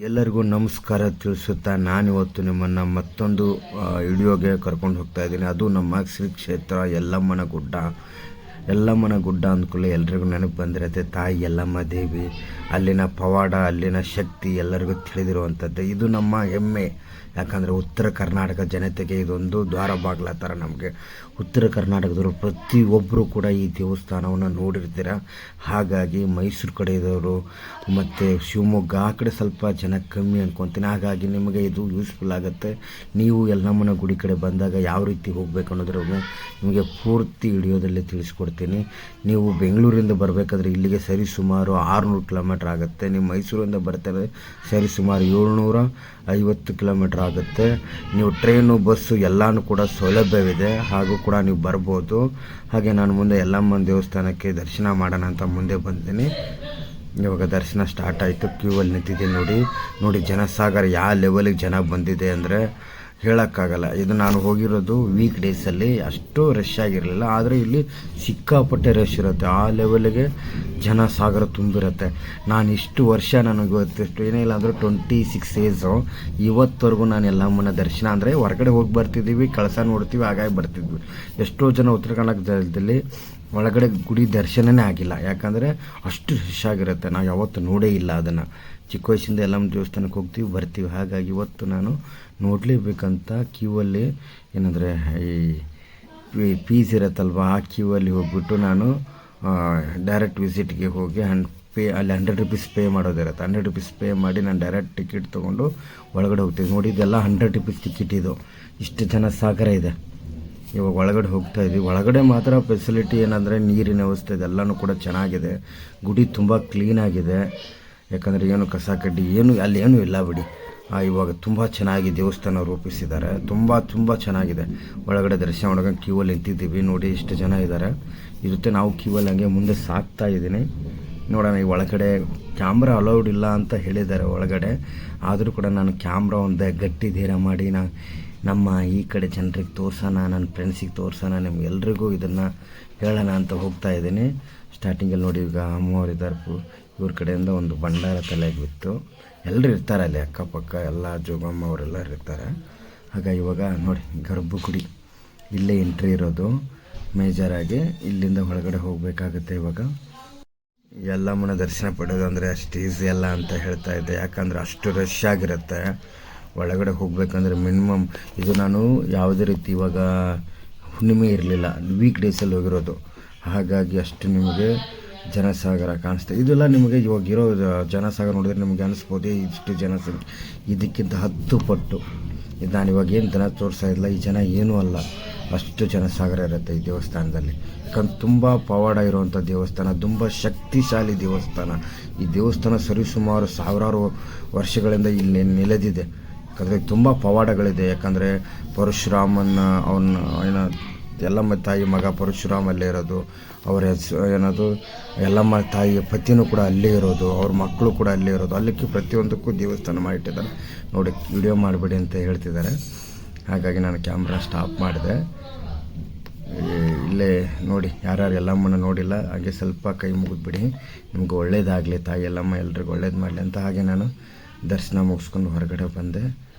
ಎಲ್ಲರಿಗೂ ನಮಸ್ಕಾರ ತಿಳಿಸುತ್ತಾ ನಾನಿವತ್ತು ನಿಮ್ಮನ್ನು ಮತ್ತೊಂದು ವಿಡಿಯೋಗೆ ಕರ್ಕೊಂಡು ಹೋಗ್ತಾ ಇದ್ದೀನಿ. ಅದು ನಮ್ಮ ಶ್ರೀ ಕ್ಷೇತ್ರ ಯಲ್ಲಮ್ಮನ ಗುಡ್ಡ ಅಂದ್ಕೊಳ್ಳಿ ಎಲ್ರಿಗೂ ನೆನಪು ಬಂದಿರುತ್ತೆ ತಾಯಿ ಯಲ್ಲಮ್ಮ ದೇವಿ, ಅಲ್ಲಿನ ಪವಾಡ, ಅಲ್ಲಿನ ಶಕ್ತಿ ಎಲ್ಲರಿಗೂ ತಿಳಿದಿರುವಂಥದ್ದು. ಇದು ನಮ್ಮ ಹೆಮ್ಮೆ. ಯಾಕಂದರೆ ಉತ್ತರ ಕರ್ನಾಟಕ ಜನತೆಗೆ ಇದೊಂದು ದ್ವಾರ ಬಾಗಿಲ ಥರ. ನಮಗೆ ಉತ್ತರ ಕರ್ನಾಟಕದವರು ಪ್ರತಿಯೊಬ್ಬರು ಕೂಡ ಈ ದೇವಸ್ಥಾನವನ್ನು ನೋಡಿರ್ತೀರ. ಹಾಗಾಗಿ ಮೈಸೂರು ಕಡೆ ಇರೋರು ಮತ್ತು ಶಿವಮೊಗ್ಗ ಆ ಕಡೆ ಸ್ವಲ್ಪ ಜನ ಕಮ್ಮಿ ಅಂದ್ಕೊತೀನಿ. ಹಾಗಾಗಿ ನಿಮಗೆ ಇದು ಯೂಸ್ಫುಲ್ ಆಗುತ್ತೆ. ನೀವು ಯಲ್ಲಮ್ಮನ ಗುಡಿ ಕಡೆ ಬಂದಾಗ ಯಾವ ರೀತಿ ಹೋಗಬೇಕು ಅನ್ನೋದ್ರ ನಿಮಗೆ ಪೂರ್ತಿ ವಿಡಿಯೋದಲ್ಲಿ ತಿಳಿಸ್ಕೊಡ್ತೀನಿ. ನೀವು ಬೆಂಗಳೂರಿಂದ ಬರಬೇಕಾದ್ರೆ ಇಲ್ಲಿಗೆ ಸರಿಸುಮಾರು 600 ಕಿಲೋಮೀಟ್ರ್ ಆಗುತ್ತೆ. ನೀವು ಮೈಸೂರಿಂದ ಬರ್ತಾರೆ ಸರಿಸುಮಾರು 750 ಕಿಲೋಮೀಟ್ರ್ ಆಗುತ್ತೆ. ನೀವು ಟ್ರೈನು, ಬಸ್ಸು ಎಲ್ಲನೂ ಕೂಡ ಸೌಲಭ್ಯವಿದೆ. ಹಾಗೂ ಕೂಡ ನೀವು ಬರ್ಬೋದು. ಹಾಗೆ ನಾನು ಮುಂದೆ ಯಲ್ಲಮ್ಮನ ದೇವಸ್ಥಾನಕ್ಕೆ ದರ್ಶನ ಮಾಡೋಣ ಅಂತ ಮುಂದೆ ಬಂದಿದ್ದೀನಿ. ಇವಾಗ ದರ್ಶನ ಸ್ಟಾರ್ಟ್ ಆಯಿತು. ಕ್ಯೂವಲ್ಲಿ ನಿಂತಿದ್ದೀನಿ. ನೋಡಿ ಜನಸಾಗರ ಯಾವ ಲೆವೆಲಿಗೆ ಜನ ಬಂದಿದೆ ಅಂದರೆ ಹೇಳೋಕ್ಕಾಗಲ್ಲ. ಇದು ನಾನು ಹೋಗಿರೋದು ವೀಕ್ ಡೇಸಲ್ಲಿ, ಅಷ್ಟು ರಶ್ ಆಗಿರಲಿಲ್ಲ. ಆದರೆ ಇಲ್ಲಿ ಸಿಕ್ಕಾಪಟ್ಟೆ ರಶ್ ಇರುತ್ತೆ. ಆ ಲೆವೆಲ್ಗೆ ಜನಸಾಗರ ತುಂಬಿರುತ್ತೆ. ನಾನು ಇಷ್ಟು ವರ್ಷ ನನಗೆ ಗೊತ್ತಿಷ್ಟು ಏನೇ ಇಲ್ಲ ಅಂದರೂ 26 ಏಜು ಇವತ್ತವರೆಗೂ ನಾನು ಯಲ್ಲಮ್ಮನ ದರ್ಶನ ಅಂದರೆ ಹೊರಗಡೆ ಹೋಗಿ ಬರ್ತಿದ್ದೀವಿ, ಕಳಸ ನೋಡ್ತೀವಿ, ಹಾಗಾಗಿ ಬರ್ತಿದ್ವಿ. ಎಷ್ಟೋ ಜನ ಉತ್ತರ ಕರ್ನಾಟಕದಲ್ಲಿ ಒಳಗಡೆ ಗುಡಿ ದರ್ಶನವೇ ಆಗಿಲ್ಲ. ಯಾಕಂದರೆ ಅಷ್ಟು ರಶ್ ಆಗಿರುತ್ತೆ. ನಾವು ಯಾವತ್ತೂ ನೋಡೇ ಇಲ್ಲ ಅದನ್ನು. ಚಿಕ್ಕ ವಯಸ್ಸಿಂದ ಯಲ್ಲಮ್ಮ ದೇವಸ್ಥಾನಕ್ಕೆ ಹೋಗ್ತೀವಿ, ಬರ್ತೀವಿ. ಹಾಗಾಗಿ ಇವತ್ತು ನಾನು ನೋಡಲೇಬೇಕಂತ ಕ್ಯೂವಲ್ಲಿ ಏನಂದರೆ ಈ ಫೀಸ್ ಇರುತ್ತಲ್ವ, ಆ ಕ್ಯೂವಲ್ಲಿ ಹೋಗ್ಬಿಟ್ಟು ನಾನು ಡೈರೆಕ್ಟ್ ವಿಸಿಟ್ಗೆ ಹೋಗಿ ಅಲ್ಲಿ 100 ರೂಪೀಸ್ ಪೇ ಮಾಡೋದಿರುತ್ತೆ. 100 ರೂಪೀಸ್ ಪೇ ಮಾಡಿ ನಾನು ಡೈರೆಕ್ಟ್ ಟಿಕೆಟ್ ತೊಗೊಂಡು ಒಳಗಡೆ ಹೋಗ್ತೀವಿ. ನೋಡಿ, ಇದೆಲ್ಲ 100 ರೂಪೀಸ್ ಟಿಕೆಟ್. ಇದು ಇಷ್ಟು ಜನ ಸಾಗರ ಇದೆ. ಇವಾಗ ಒಳಗಡೆ ಹೋಗ್ತಾ ಇದ್ವಿ. ಒಳಗಡೆ ಮಾತ್ರ ಫೆಸಿಲಿಟಿ ಏನಂದರೆ ನೀರಿನ ವ್ಯವಸ್ಥೆ ಇದೆಲ್ಲನೂ ಕೂಡ ಚೆನ್ನಾಗಿದೆ. ಗುಡಿ ತುಂಬ ಕ್ಲೀನಾಗಿದೆ. ಯಾಕಂದರೆ ಏನು ಕಸ ಕಡ್ಡಿ ಅಲ್ಲಿ ಏನೂ ಇಲ್ಲ ಬಿಡಿ. ಇವಾಗ ತುಂಬ ಚೆನ್ನಾಗಿ ದೇವಸ್ಥಾನ ರೂಪಿಸಿದ್ದಾರೆ. ತುಂಬ ಚೆನ್ನಾಗಿದೆ. ಒಳಗಡೆ ದರ್ಶನ ಮಾಡೋಕೆ ಕ್ಯೂವಲ್ಲಿ ನಿಂತಿದ್ದೀವಿ. ನೋಡಿ ಇಷ್ಟು ಜನ ಇದ್ದಾರೆ. ಇರುತ್ತೆ. ನಾವು ಕ್ಯೂವಲ್ಲಿ ಹಂಗೆ ಮುಂದೆ ಸಾಕ್ತಾ ಇದ್ದೀನಿ. ನೋಡೋಣ. ಈ ಒಳಗಡೆ ಕ್ಯಾಮ್ರಾ ಅಲೌಡ್ ಇಲ್ಲ ಅಂತ ಹೇಳಿದ್ದಾರೆ ಒಳಗಡೆ. ಆದರೂ ಕೂಡ ನಾನು ಕ್ಯಾಮ್ರಾ ಒಂದು ಗಟ್ಟಿ ಧೈರ್ಯ ಮಾಡಿ ನಮ್ಮ ಈ ಕಡೆ ಜನರಿಗೆ ತೋರ್ಸೋಣ, ನನ್ನ ಫ್ರೆಂಡ್ಸಿಗೆ ತೋರ್ಸೋಣ, ನಿಮ್ಗೆಲ್ರಿಗೂ ಇದನ್ನು ಹೇಳೋಣ ಅಂತ ಹೋಗ್ತಾ ಇದ್ದೀನಿ. ಸ್ಟಾರ್ಟಿಂಗಲ್ಲಿ ನೋಡಿ, ಈಗ ಅಮ್ಮವ್ರಿದ್ದಾರೆ. ಇವ್ರ ಕಡೆಯಿಂದ ಒಂದು ಭಂಡಾರ ತಲೆಗೆ ಬಿತ್ತು. ಎಲ್ಲರೂ ಇರ್ತಾರೆ ಅಲ್ಲಿ ಅಕ್ಕಪಕ್ಕ, ಎಲ್ಲ ಜೋಗಮ್ಮ ಅವರೆಲ್ಲ ಇರ್ತಾರೆ. ಹಾಗಾಗಿ ಇವಾಗ ನೋಡಿ, ಗರ್ಭಗುಡಿ ಇಲ್ಲೇ ಎಂಟ್ರಿ ಇರೋದು ಮೇಜರಾಗಿ. ಇಲ್ಲಿಂದ ಒಳಗಡೆ ಹೋಗಬೇಕಾಗುತ್ತೆ. ಇವಾಗ ಯಲ್ಲಮ್ಮನ ದರ್ಶನ ಪಡೆಯೋದು ಅಂದರೆ ಅಷ್ಟು ಈಸಿ ಅಲ್ಲ ಅಂತ ಹೇಳ್ತಾ ಇದ್ದೆ. ಯಾಕಂದರೆ ಅಷ್ಟು ರಶ್ ಆಗಿರುತ್ತೆ. ಒಳಗಡೆ ಹೋಗಬೇಕಂದ್ರೆ ಮಿನಿಮಮ್ ಇದು ನಾನು ಯಾವುದೇ ರೀತಿ ಇವಾಗ ಹುಣ್ಣಿಮೆ ಇರಲಿಲ್ಲ, ವೀಕ್ ಡೇಸಲ್ಲಿ ಹೋಗಿರೋದು. ಹಾಗಾಗಿ ಅಷ್ಟು ನಿಮಗೆ ಜನಸಾಗರ ಕಾಣಿಸ್ತಾ. ಇದೆಲ್ಲ ನಿಮಗೆ ಇವಾಗ ಇರೋ ಜನಸಾಗರ ನೋಡಿದ್ರೆ ನಿಮಗೆ ಅನಿಸ್ಬೋದು ಇಷ್ಟು ಜನಸಂಖ್ಯೆ, ಇದಕ್ಕಿಂತ 10 ಪಟ್ಟು. ಇದು ನಾನು ಇವಾಗ ಏನು ಜನ ತೋರಿಸ್ತಾ ಇಲ್ಲ. ಈ ಜನ ಏನೂ ಅಲ್ಲ, ಅಷ್ಟು ಜನಸಾಗರ ಇರುತ್ತೆ ಈ ದೇವಸ್ಥಾನದಲ್ಲಿ. ಯಾಕಂದ್ರೆ ತುಂಬ ಪವಾಡ ಇರುವಂಥ ದೇವಸ್ಥಾನ, ತುಂಬ ಶಕ್ತಿಶಾಲಿ ದೇವಸ್ಥಾನ. ಈ ದೇವಸ್ಥಾನ ಸರಿಸುಮಾರು ಸಾವಿರಾರು ವರ್ಷಗಳಿಂದ ಇಲ್ಲಿ ನೆಲೆದಿದೆ. ಯಾಕಂದರೆ ತುಂಬ ಪವಾಡಗಳಿದೆ. ಯಾಕಂದರೆ ಪರಶುರಾಮನ ಅವನ ಯಲ್ಲಮ್ಮ ತಾಯಿ ಮಗ ಪರಶುರಾಮ ಅಲ್ಲೇ ಇರೋದು. ಅವರ ಏನದು ಯಲ್ಲಮ್ಮ ತಾಯಿಯ ಪತಿನೂ ಕೂಡ ಅಲ್ಲೇ ಇರೋದು. ಅವ್ರ ಮಕ್ಕಳು ಕೂಡ ಅಲ್ಲೇ ಇರೋದು. ಅಲ್ಲಿಕ್ಕೆ ಪ್ರತಿಯೊಂದಕ್ಕೂ ದೇವಸ್ಥಾನ ಮಾಡಿಟ್ಟಿದ್ದಾರೆ. ನೋಡಿ, ವಿಡಿಯೋ ಮಾಡಬೇಡಿ ಅಂತ ಹೇಳ್ತಿದ್ದಾರೆ. ಹಾಗಾಗಿ ನಾನು ಕ್ಯಾಮ್ರಾ ಸ್ಟಾಪ್ ಮಾಡಿದೆ. ಇಲ್ಲೇ ನೋಡಿ, ಯಾರ್ಯಾರು ಯಲ್ಲಮ್ಮನ ನೋಡಿಲ್ಲ ಹಾಗೆ ಸ್ವಲ್ಪ ಕೈ ಮುಗಿದ್ಬಿಡಿ. ನಿಮ್ಗೆ ಒಳ್ಳೇದಾಗಲಿ, ತಾಯಿ ಯಲ್ಲಮ್ಮ ಎಲ್ರಿಗೂ ಒಳ್ಳೇದು ಮಾಡಲಿ ಅಂತ. ಹಾಗೆ ನಾನು ದರ್ಶನ ಮುಗಿಸ್ಕೊಂಡು ಹೊರಗಡೆ ಬಂದೆ.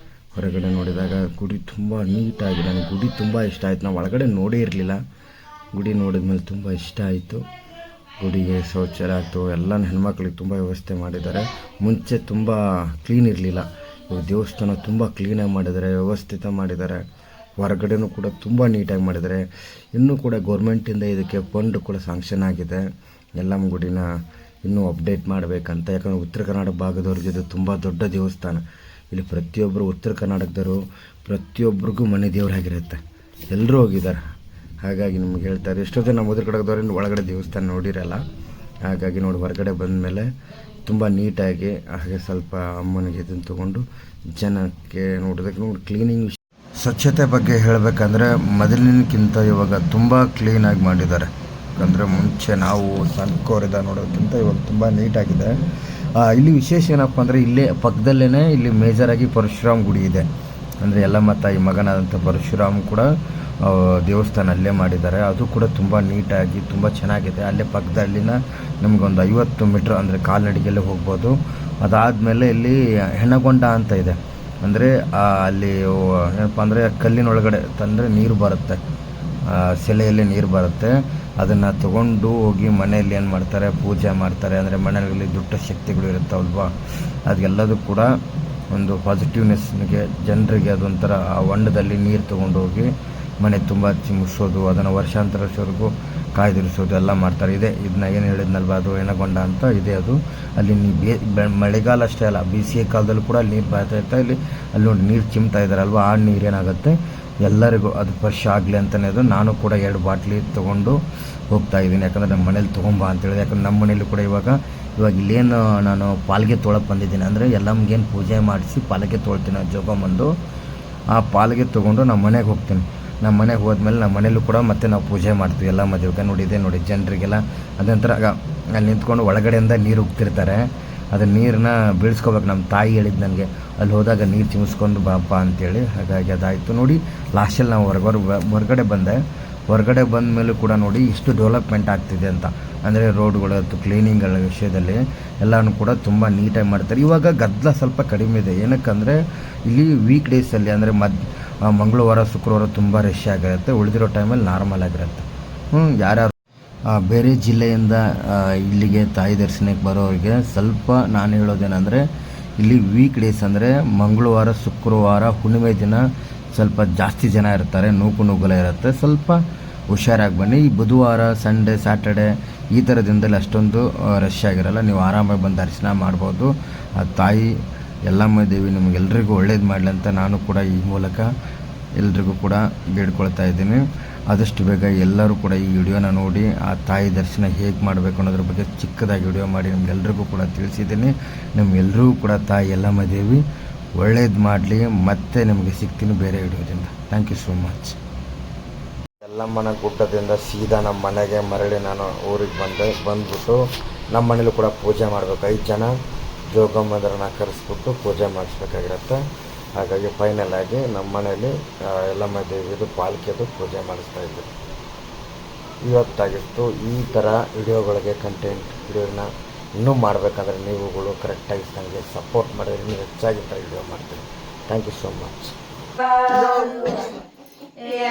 ಹೊರಗಡೆ ನೋಡಿದಾಗ ಗುಡಿ ತುಂಬ ನೀಟಾಗಿ, ನನಗೆ ಗುಡಿ ತುಂಬ ಇಷ್ಟ ಆಯಿತು. ನಾವು ಒಳಗಡೆ ನೋಡೇ ಇರಲಿಲ್ಲ. ಗುಡಿ ನೋಡಿದ್ಮೇಲೆ ತುಂಬ ಇಷ್ಟ ಆಯಿತು. ಗುಡಿಗೆ ಶೌಚಾಲಯ ಆಯಿತು, ಎಲ್ಲ ಹೆಣ್ಮಕ್ಳಿಗೆ ತುಂಬ ವ್ಯವಸ್ಥೆ ಮಾಡಿದ್ದಾರೆ. ಮುಂಚೆ ತುಂಬ ಕ್ಲೀನ್ ಇರಲಿಲ್ಲ. ಇವಾಗ ದೇವಸ್ಥಾನ ತುಂಬ ಕ್ಲೀನಾಗಿ ಮಾಡಿದ್ದಾರೆ, ವ್ಯವಸ್ಥಿತ ಮಾಡಿದ್ದಾರೆ. ಹೊರಗಡೆನೂ ಕೂಡ ತುಂಬ ನೀಟಾಗಿ ಮಾಡಿದ್ದಾರೆ. ಇನ್ನೂ ಕೂಡ ಗೌರ್ಮೆಂಟಿಂದ ಇದಕ್ಕೆ ಫಂಡ್ ಕೂಡ ಸ್ಯಾಂಕ್ಷನ್ ಆಗಿದೆ. ಯಲ್ಲಮ್ಮ ಗುಡಿನ ಇನ್ನೂ ಅಪ್ಡೇಟ್ ಮಾಡಬೇಕಂತ. ಯಾಕಂದರೆ ಉತ್ತರ ಕರ್ನಾಟಕ ಭಾಗದವ್ರಿಗೆ ಇದು ತುಂಬ ದೊಡ್ಡ ದೇವಸ್ಥಾನ. ಇಲ್ಲಿ ಪ್ರತಿಯೊಬ್ಬರು ಉತ್ತರ ಕರ್ನಾಟಕದವರು ಪ್ರತಿಯೊಬ್ಬರಿಗೂ ಮನೆ ದೇವರಾಗಿರುತ್ತೆ. ಎಲ್ಲರೂ ಹೋಗಿದ್ದಾರೆ. ಹಾಗಾಗಿ ನಿಮ್ಗೆ ಹೇಳ್ತಾರೆ, ಎಷ್ಟೋ ಜನ ನಮ್ಮ ಉತ್ತರ ಕರ್ನಾಟಕದವ್ರಿಂದ ಒಳಗಡೆ ದೇವಸ್ಥಾನ ನೋಡಿರಲ್ಲ. ಹಾಗಾಗಿ ನೋಡಿ, ಹೊರಗಡೆ ಬಂದಮೇಲೆ ತುಂಬ ನೀಟಾಗಿ, ಹಾಗೆ ಸ್ವಲ್ಪ ಅಮ್ಮನಿಗೆ ಇದನ್ನು ತೊಗೊಂಡು ಜನಕ್ಕೆ ನೋಡೋದಕ್ಕೆ ನೋಡಿ ಕ್ಲೀನಿಂಗ್ ಸ್ವಚ್ಛತೆ ಬಗ್ಗೆ ಹೇಳಬೇಕಂದ್ರೆ ಮೊದಲಿನಕ್ಕಿಂತ ಇವಾಗ ತುಂಬ ಕ್ಲೀನಾಗಿ ಮಾಡಿದ್ದಾರೆ. ಯಾಕಂದರೆ ಮುಂಚೆ ನಾವು ಸಣ್ಣಕೋರಿದ ನೋಡೋದಕ್ಕಿಂತ ಇವಾಗ ತುಂಬ ನೀಟಾಗಿದೆ. ಇಲ್ಲಿ ವಿಶೇಷ ಏನಪ್ಪ ಅಂದರೆ ಇಲ್ಲೇ ಪಕ್ಕದಲ್ಲೇ ಇಲ್ಲಿ ಮೇಜರಾಗಿ ಪರಶುರಾಮ್ ಗುಡಿ ಇದೆ. ಅಂದರೆ ಯಲ್ಲಮ್ಮ ತಾಯಿ ಮಗನಾದಂಥ ಪರಶುರಾಮ್ ಕೂಡ ದೇವಸ್ಥಾನ ಅಲ್ಲೇ ಮಾಡಿದ್ದಾರೆ. ಅದು ಕೂಡ ತುಂಬ ನೀಟಾಗಿ ತುಂಬ ಚೆನ್ನಾಗಿದೆ. ಅಲ್ಲೇ ಪಕ್ಕದಲ್ಲಿನ ನಮಗೊಂದು 50 ಮೀಟ್ರ್ ಅಂದರೆ ಕಾಲ್ನಡಿಗೆಲ್ಲೇ ಹೋಗ್ಬೋದು. ಅದಾದಮೇಲೆ ಇಲ್ಲಿ ಹೆಣಗೊಂಡ ಅಂತ ಇದೆ. ಅಂದರೆ ಅಲ್ಲಿ ಏನಪ್ಪ ಅಂದರೆ ಕಲ್ಲಿನೊಳಗಡೆ ತಂದರೆ ನೀರು ಬರುತ್ತೆ, ಸೆಲೆಯಲ್ಲಿ ನೀರು ಬರುತ್ತೆ. ಅದನ್ನು ತಗೊಂಡು ಹೋಗಿ ಮನೆಯಲ್ಲಿ ಏನು ಮಾಡ್ತಾರೆ, ಪೂಜೆ ಮಾಡ್ತಾರೆ. ಅಂದರೆ ಮನೆಯಲ್ಲಿ ದುಷ್ಟ ಶಕ್ತಿಗಳು ಇರುತ್ತಲ್ವ, ಅದೆಲ್ಲದೂ ಕೂಡ ಒಂದು ಪಾಸಿಟಿವ್ನೆಸ್ಗೆ ಜನರಿಗೆ ಅದೊಂಥರ ಆ ಹೊಂಡದಲ್ಲಿ ನೀರು ತೊಗೊಂಡು ಹೋಗಿ ಮನೆ ತುಂಬ ಚಿಮ್ಮಿಸೋದು, ಅದನ್ನು ವರ್ಷಾಂತರವರೆಗೂ ಕಾಯ್ದಿರಿಸೋದು ಎಲ್ಲ ಮಾಡ್ತಾರೆ. ಇದನ್ನ ಏನು ಹೇಳಿದ್ನಲ್ವ, ಅದು ಹೆಣಗೊಂಡ ಅಂತ ಇದೆ. ಅದು ಅಲ್ಲಿ ಮಳೆಗಾಲ ಅಷ್ಟೇ ಅಲ್ಲ, ಬೇಸಿಗೆ ಕಾಲದಲ್ಲೂ ಕೂಡ ಅಲ್ಲಿ ನೀರು ಬರ್ತಾ ಇರ್ತಾ ಇಲ್ಲಿ ಅಲ್ಲಿ ನೋಡಿ ನೀರು ಚಿಮ್ತಾ ಇದ್ದಾರಲ್ವ, ಆ ನೀರೇನಾಗುತ್ತೆ ಎಲ್ಲರಿಗೂ ಅದು ಫ್ರೆಶ್ ಆಗಲಿ ಅಂತಲೇ ಅದು. ನಾನು ಕೂಡ 2 ಬಾಟ್ಲಿ ತೊಗೊಂಡು ಹೋಗ್ತಾ ಇದ್ದೀನಿ, ಯಾಕಂದರೆ ನಮ್ಮ ಮನೇಲಿ ತೊಗೊಂಬ ಅಂತೇಳಿದೆ. ಯಾಕಂದ್ರೆ ನಮ್ಮ ಮನೇಲಿ ಕೂಡ ಇವಾಗ ಇಲ್ಲೇನು ನಾನು ಪಾಲ್ಗೆ ತೊಳಕ್ಕೆ ಬಂದಿದ್ದೀನಿ, ಅಂದರೆ ಎಲ್ಲಮ್ಗೇನು ಪೂಜೆ ಮಾಡಿಸಿ ಪಾಲ್ಗೆ ತೊಳ್ತೀನಿ ಜೋಗೊಂಬಂದು, ಆ ಪಾಲ್ಗೆ ತೊಗೊಂಡು ನಮ್ಮ ಮನೆಗೆ ಹೋಗ್ತೀನಿ. ನಮ್ಮ ಮನೆಗೆ ಹೋದ್ಮೇಲೆ ನಮ್ಮ ಮನೇಲೂ ಕೂಡ ಮತ್ತೆ ನಾವು ಪೂಜೆ ಮಾಡ್ತೀವಿ ಎಲ್ಲ ಮದುವೆಗೆ. ನೋಡಿ ಜನರಿಗೆಲ್ಲ ಅದೊಂಥರ ಅಲ್ಲಿ ನಿಂತ್ಕೊಂಡು ಒಳಗಡೆಯಿಂದ ನೀರು ಉಗ್ತಿರ್ತಾರೆ. ಅದು ನೀರನ್ನ ಬೀಳ್ಸ್ಕೊಬೇಕು. ನಮ್ಮ ತಾಯಿ ಹೇಳಿದ್ದು ನನಗೆ, ಅಲ್ಲಿ ಹೋದಾಗ ನೀರು ಚಿಮ್ಮಿಸ್ಕೊಂಡು ಬಾಪ ಅಂತೇಳಿ. ಹಾಗಾಗಿ ಅದಾಯಿತು ನೋಡಿ. ಲಾಸ್ಟಲ್ಲಿ ನಾವು ಹೊರಗಡೆ ಬಂದೆ. ಹೊರಗಡೆ ಬಂದ ಮೇಲೂ ಕೂಡ ನೋಡಿ ಇಷ್ಟು ಡೆವಲಪ್ಮೆಂಟ್ ಆಗ್ತಿದೆ ಅಂತ. ಅಂದರೆ ರೋಡ್ಗಳು ಅಥವಾ ಕ್ಲೀನಿಂಗ್ಗಳ ವಿಷಯದಲ್ಲಿ ಎಲ್ಲನೂ ಕೂಡ ತುಂಬ ನೀಟಾಗಿ ಮಾಡ್ತಾರೆ. ಇವಾಗ ಗದ್ದಲ ಸ್ವಲ್ಪ ಕಡಿಮೆ ಇದೆ. ಏನಕ್ಕಂದರೆ ಇಲ್ಲಿ ವೀಕ್ ಡೇಸಲ್ಲಿ ಅಂದರೆ ಮಂಗಳವಾರ ಶುಕ್ರವಾರ ತುಂಬ ರಶ್ ಆಗಿರುತ್ತೆ. ಉಳಿದಿರೋ ಟೈಮಲ್ಲಿ ನಾರ್ಮಲ್ ಆಗಿರುತ್ತೆ. ಯಾರ್ಯಾರು ಬೇರೆ ಜಿಲ್ಲೆಯಿಂದ ಇಲ್ಲಿಗೆ ತಾಯಿ ದರ್ಶನಕ್ಕೆ ಬರೋರಿಗೆ ಸ್ವಲ್ಪ ನಾನು ಹೇಳೋದೇನೆಂದರೆ, ಇಲ್ಲಿ ವೀಕ್ ಡೇಸ್ ಅಂದರೆ ಮಂಗಳವಾರ ಶುಕ್ರವಾರ ಹುಣ್ಣಿಮೆ ದಿನ ಸ್ವಲ್ಪ ಜಾಸ್ತಿ ಜನ ಇರ್ತಾರೆ, ನೂಕುನುಗ್ಗಲ ಇರುತ್ತೆ. ಸ್ವಲ್ಪ ಹುಷಾರಾಗಿ ಬನ್ನಿ. ಈ ಬುಧವಾರ, ಸಂಡೇ, ಸ್ಯಾಟರ್ಡೆ ಈ ಥರ ದಿನದಲ್ಲಿ ಅಷ್ಟೊಂದು ರಶ್ ಆಗಿರಲ್ಲ. ನೀವು ಆರಾಮಾಗಿ ಬಂದು ದರ್ಶನ ಮಾಡ್ಬೋದು. ಆ ತಾಯಿ ಯಲ್ಲಮ್ಮ ದೇವಿ ನಿಮಗೆಲ್ರಿಗೂ ಒಳ್ಳೇದು ಮಾಡಲಿ ಅಂತ ನಾನು ಕೂಡ ಈ ಮೂಲಕ ಎಲ್ರಿಗೂ ಕೂಡ ಬೇಡ್ಕೊಳ್ತಾ ಇದ್ದೀನಿ. ಆದಷ್ಟು ಬೇಗ ಎಲ್ಲರೂ ಕೂಡ ಈ ವಿಡಿಯೋನ ನೋಡಿ ಆ ತಾಯಿ ದರ್ಶನ ಹೇಗೆ ಮಾಡಬೇಕು ಅನ್ನೋದ್ರ ಬಗ್ಗೆ ಚಿಕ್ಕದಾಗಿ ವಿಡಿಯೋ ಮಾಡಿ ನಿಮ್ಗೆಲ್ರಿಗೂ ಕೂಡ ತಿಳಿಸಿದ್ದೀನಿ. ನಿಮ್ಗೆಲ್ರಿಗೂ ಕೂಡ ತಾಯಿ ಯಲ್ಲಮ್ಮ ದೇವಿ ಒಳ್ಳೇದು ಮಾಡಲಿ. ಮತ್ತೆ ನಿಮಗೆ ಸಿಗ್ತೀನಿ ಬೇರೆ ವಿಡಿಯೋದಿಂದ. Thank you so much. ಯಲ್ಲಮ್ಮನ ಗುಡ್ಡದಿಂದ ಸೀದಾ ನಮ್ಮ ಮನೆಗೆ ಮರಳಿ ನಾನು ಊರಿಗೆ ಬಂದ್ಬಿಟ್ಟು ನಮ್ಮ ಮನೇಲೂ ಕೂಡ ಪೂಜೆ ಮಾಡಬೇಕು. 5 ಜನ ಜೋಗಮ್ಮಂದ್ರನ್ನ ಕರೆಸ್ಬಿಟ್ಟು ಪೂಜೆ ಮಾಡಿಸ್ಬೇಕಾಗಿರುತ್ತೆ. ಹಾಗಾಗಿ ಫೈನಲ್ ಆಗಿ ನಮ್ಮ ಮನೇಲಿ ಯಲ್ಲಮ್ಮ ದೇವಿದು ಪಾಲ್ಕಿದು ಪೂಜೆ ಮಾಡಿಸ್ತಾ ಇದ್ದರು. ಇವತ್ತಾಗಿತ್ತು. ಈ ಥರ ವಿಡಿಯೋಗಳಿಗೆ ವಿಡಿಯೋನ ಇನ್ನೂ ಮಾಡಬೇಕಂದ್ರೆ ನೀವುಗಳು ಕರೆಕ್ಟಾಗಿ ನನಗೆ ಸಪೋರ್ಟ್ ಮಾಡಿದ್ರೆ ಇನ್ನೂ ಹೆಚ್ಚಾಗಿ ವಿಡಿಯೋ ಮಾಡ್ತೀನಿ. Thank you so much. Ya